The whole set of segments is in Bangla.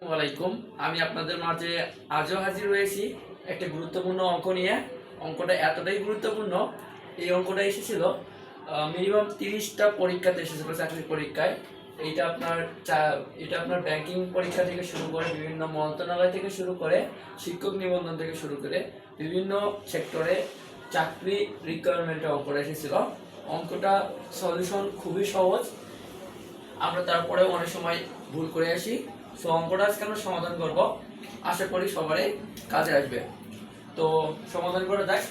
ওয়ালাইকুম। আমি আপনাদের মাঝে আজও হাজির হয়েছি একটা গুরুত্বপূর্ণ অঙ্ক নিয়ে। অঙ্কটা এতটাই গুরুত্বপূর্ণ, এই অঙ্কটা এসেছিল মিনিমাম 30টা পরীক্ষাতে এসেছিল, চাকরির পরীক্ষায়। এইটা আপনার এটা আপনার ব্যাংকিং পরীক্ষা থেকে শুরু করে, বিভিন্ন মন্ত্রণালয় থেকে শুরু করে, শিক্ষক নিবন্ধন থেকে শুরু করে বিভিন্ন সেক্টরে চাকরি রিকোয়ারমেন্টে অঙ্কটা এসেছিল। অঙ্কটা সলিউশন খুবই সহজ, আমরা তারপরেও অনেক সময় ভুল করে আসি। সো অঙ্কটা আজকে আমরা সমাধান করব, আশা করি সবারই কাজে আসবে। তো সমাধান করে দেখ।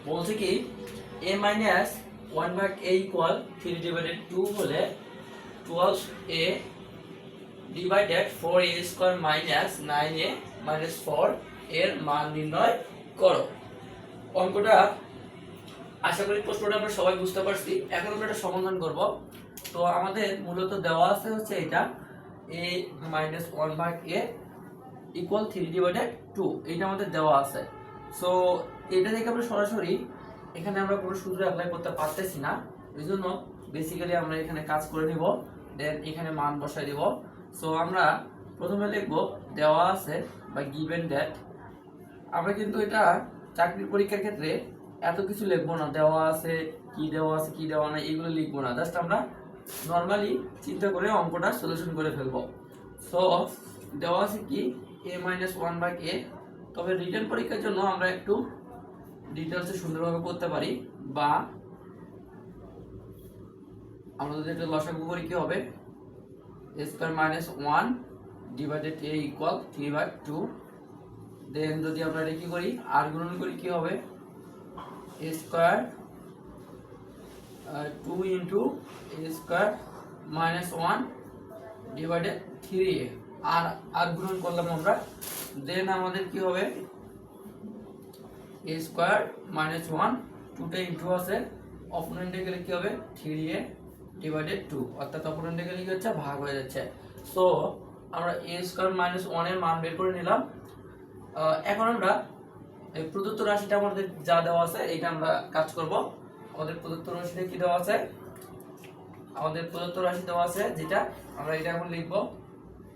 বলছে কি a মাইনাস 1/a ইকুয়াল 3/2 হলে 12a divided 4a square minus 9a minus 4 এর মান নির্ণয় করো। অঙ্কটা আশা করি প্রশ্নটা আমরা সবাই বুঝতে পারছি। এখন আমরা এটা সমাধান করব। তো আমাদের মূলত দেওয়া আছে হচ্ছে এটা a মাইনাস 1/a ইকুয়াল 3/2, এইটা আমাদের দেওয়া আছে। সো এটা থেকে আমরা সরাসরি এখানে আমরা কোনো সূত্র অ্যাপ্লাই করতে পারতেছি না, এই জন্য বেসিক্যালি আমরা এখানে কাজ করে নিব, দেন এখানে মান বসাই দিব। সো আমরা প্রথমে লিখব দেওয়া আছে বা গিভেন দ্যাট। আমরা কিন্তু এটা চাকরির পরীক্ষার ক্ষেত্রে এত কিছু লিখবো না, দেওয়া আছে কি দেওয়া আছে কি দেওয়া নাই এগুলো লিখবো না, জাস্ট আমরা নর্মালি চিন্তা করে অঙ্কটা সলিউশন করে ফেলবো। সো দেওয়া আছে কি a মাইনাস 1/a। তবে রিটেন পরীক্ষার জন্য আমরা একটু ডিটেলসে সুন্দরভাবে করতে পারি, বা আমরা যদি এটা লসাগু করি কি হবে, a square minus 1 divided a equal 3/2। দেন যদি আমরা এটা কি করি আর গুণন করি কি হবে, a square 2 into a square minus 1 divided 3a, আর গুণন করলাম আমরা। দেন আমাদের কি হবে a স্কয়ার মাইনাস 1, 2টা ইন্টু আছে, অপোনেন্টে গেলে কি হবে 3a ডিভাইডেড 2, অর্থাৎ অপোনেন্টে গেলে কি হচ্ছে ভাগ হয়ে যাচ্ছে। সো আমরা a স্কয়ার মাইনাস 1 এর মান বের করে নিলাম। এখন আমরা এই প্রদত্ত রাশিটা আমাদের যা দেওয়া আছে এটা আমরা কাজ করব। আমাদের প্রদত্ত রাশিটা কি দেওয়া আছে, আমাদের প্রদত্ত রাশি দেওয়া আছে যেটা আমরা এটা এখন লিখব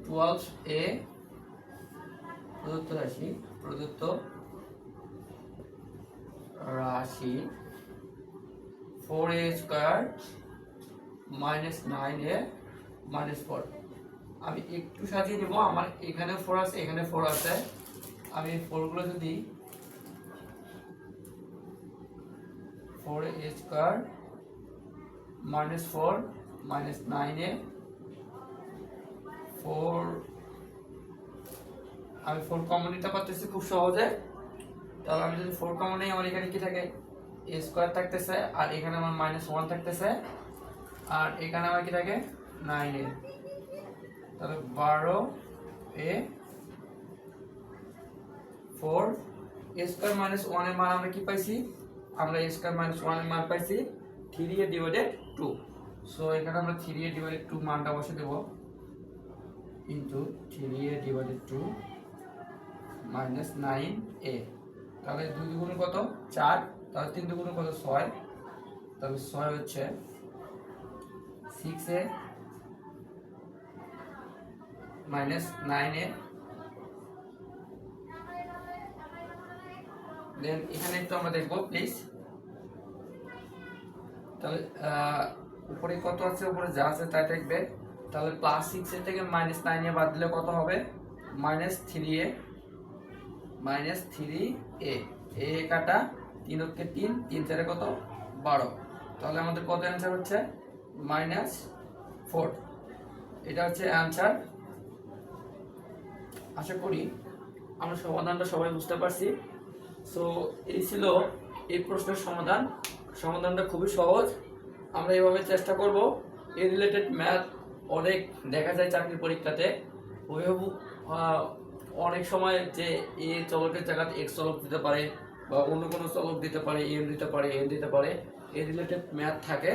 12a প্রদত্ত রাশি 4a square minus 9a minus 4। আমি একটু সাজিয়ে দেবো, আমার এখানে 4 আছে এখানে 4 আছে, আমি 4 গুলো যদি 4a square minus 4 minus 9a 4, আমি 4 কমন নিতে পারতেছি খুব সহজে। তাহলে আমি যদি 4 কমন নেই, আমার এখানে কি থাকে a স্কয়ার থাকতেছে, আর এখানে আমার মাইনাস 1 থাকতেছে, আর এখানে আমার কি থাকে 9a। তাহলে 12a 4 a স্কয়ার মাইনাস 1 এর মান আমরা কি পাইছি, আমরা a স্কয়ার মাইনাস 1 এর মান পাইছি 3a ডিভাইডেড 2। সো এখানে আমরা 3a ডিভাইডেড 2 মানটা বসে দেব, into 3a divided 2 minus 9a। তাহলে 2 দুগুণে কত 4, তাহলে 3 দুগুণে কত 6, তাহলে 6 হচ্ছে 6a মাইনাস 9a। দেন এখানে একটু আমরা দেখবো প্লিজ। তাহলে উপরে কত আছে, উপরে যা আছে তাই থাকবে। তাহলে প্লাস 6 এর থেকে মাইনাস 9a বাদ দিলে কত হবে, মাইনাস 3a মাইনাস 3a। এ কাটা 3 অক্ষে 3, 3 4 কত 12। তাহলে আমাদের কত অ্যান্সার হচ্ছে মাইনাস 4। এটা হচ্ছে অ্যান্সার। আশা করি আমরা সমাধানটা সবাই বুঝতে পারছি। সো এই ছিল এই প্রশ্নের সমাধান। সমাধানটা খুবই সহজ, আমরা এইভাবে চেষ্টা করব। এই রিলেটেড ম্যাথ অনেক দেখা যায় চাকরির পরীক্ষাতে, ওইভাবে অনেক সময় যে এ চলকের জায়গাতে এক্স চলক দিতে পারে, বা অন্য কোনো চলক দিতে পারে, এম দিতে পারে, এন দিতে পারে, এই রিলেটেড ম্যাথ থাকে।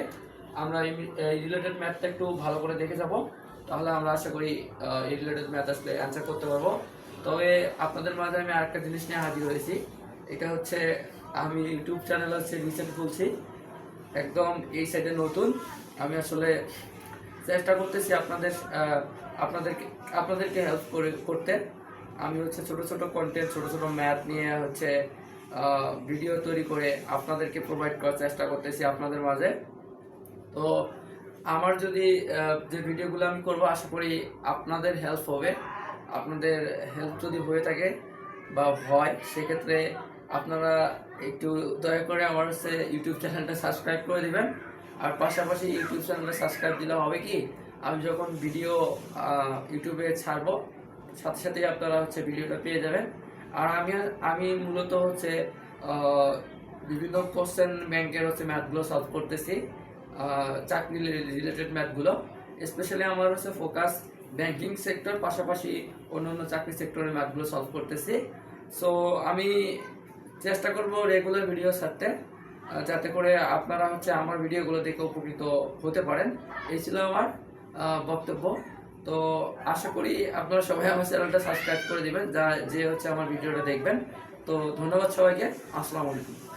আমরা এই রিলেটেড ম্যাথটা একটু ভালো করে দেখে যাব, তাহলে আমরা আশা করি এই রিলেটেড ম্যাথ আসলে অ্যান্সার করতে পারবো। তবে আপনাদের মাঝে আমি আরেকটা জিনিস নিয়ে হাজির হয়েছি, এটা হচ্ছে আমি ইউটিউব চ্যানেল হচ্ছে রিসেন্ট খুলছি, একদম এই সাইডে নতুন। আমি আসলে চেষ্টা করতেছি আপনাদেরকে আপনাদেরকে হেল্প করতে। আমি হচ্ছে ছোট ছোট কন্টেন্ট, ছোট ছোট ম্যাথ নিয়ে হচ্ছে ভিডিও তৈরি করে আপনাদেরকে প্রোভাইড করার চেষ্টা করতেছি আপনাদের মাঝে। তো আমার যদি যে ভিডিওগুলো আমি করব, আশা করি আপনাদের হেল্প হবে। আপনাদের হেল্প যদি হয়ে থাকে বা হয়, সেক্ষেত্রে আপনারা একটু দয়া করে আমার হচ্ছে ইউটিউব চ্যানেলটা সাবস্ক্রাইব করে দিবেন। আর পাশাপাশি ইউটিউব চ্যানেলটা সাবস্ক্রাইব দিলে হবে কি, আমি যখন ভিডিও ইউটিউবে ছাড়বো, সাথে সাথেই আপনারা হচ্ছে ভিডিওটা পেয়ে যাবেন। আর আমি মূলত হচ্ছে বিভিন্ন কোশ্চেন ব্যাংকের হচ্ছে ম্যাথগুলো সলভ করতেছি, চাকরি রিলেটেড ম্যাথগুলো। স্পেশালি আমার হচ্ছে ফোকাস ব্যাংকিং সেক্টর, পাশাপাশি অন্যান্য চাকরি সেক্টরের ম্যাথগুলো সলভ করতেছি। সো আমি চেষ্টা করব রেগুলার ভিডিও ছাড়তে, যাতে করে আপনারা হচ্ছে আমার ভিডিওগুলো দেখে উপকৃত হতে পারেন। এই ছিল আমার বক্তব্য। তো আশা করি আপনারা সবাই আমার চ্যানেলটা সাবস্ক্রাইব করে দিবেন, যে হচ্ছে আমার ভিডিওটা দেখবেন। তো ধন্যবাদ সবাইকে। আসসালামু আলাইকুম।